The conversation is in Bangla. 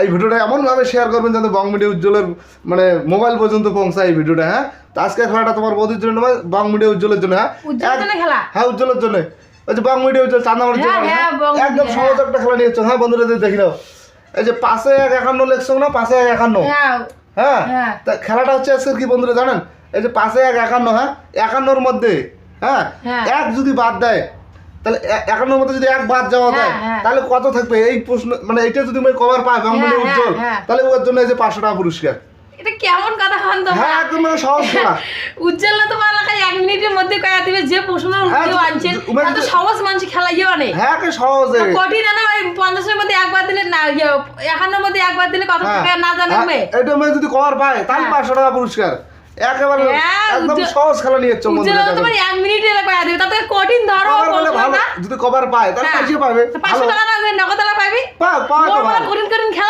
এই ভিডিওটা এমনভাবে শেয়ার করবেন যাতে বং মিডিয়া উজ্জ্বলের মানে মোবাইল পর্যন্ত পৌঁছায় এই ভিডিওটা। হ্যাঁ, তো আজকের খেলাটা তোমার বৌদির জন্য নয়, বং মিডিয়া উজ্জ্বলের জন্য। হ্যাঁ, হ্যাঁ উজ্জ্বলের জন্য। ওই যে বং মিডিয়া উজ্জ্বল চাঁদামার জন্য একদম সহজ একটা খেলা নিয়েছ। হ্যাঁ বন্ধুরা দেখি নাও, এই যে 5-1-51 লেখছো না, 5-1-51। হ্যাঁ, তা খেলাটা হচ্ছে আজকে কি বন্ধুরা জানেন, এই যে 5-1-51। হ্যাঁ, 51-র মধ্যে হ্যাঁ এক যদি বাদ দেয়, তাহলে 51-র মধ্যে যদি এক বাদ যাওয়া যায় তাহলে কত থাকবে? এই প্রশ্ন মানে এইটা যদি কভার পায় বং মিডিয়া উজ্জ্বল, তাহলে ওর জন্য এই যে 500 টাকা পুরস্কার। এটা কেমন কথা খান তো? হ্যাঁ, একদম সহজ খেলা। উজ্জ্বল না তোমার এলাকায় 1 মিনিটের মধ্যে কয়া দিবে যে প্রশ্নের উত্তর আনছেন। এত সহজ মানুষ খেলাইও না। হ্যাঁ, কে সহজ। কঠিন না ওই 50-এর মধ্যে একবার দিলে না, 51-এর মধ্যে একবার দিলে কত টাকা না জানবে। এটা যদি কভার পায় তাহলে 500 টাকা পুরস্কার। একেবারে একদম সহজ খেলা নিয়েছো বন্ধুরা। উজ্জ্বল তোমার 1 মিনিটে কয়া দিবে, তাতে কঠিন ধরো যদি কভার পায় তাহলে 500 পাবে। 500 টাকা না নগদ টাকা পাবি। পাওয়া তো ভালো। কঠিন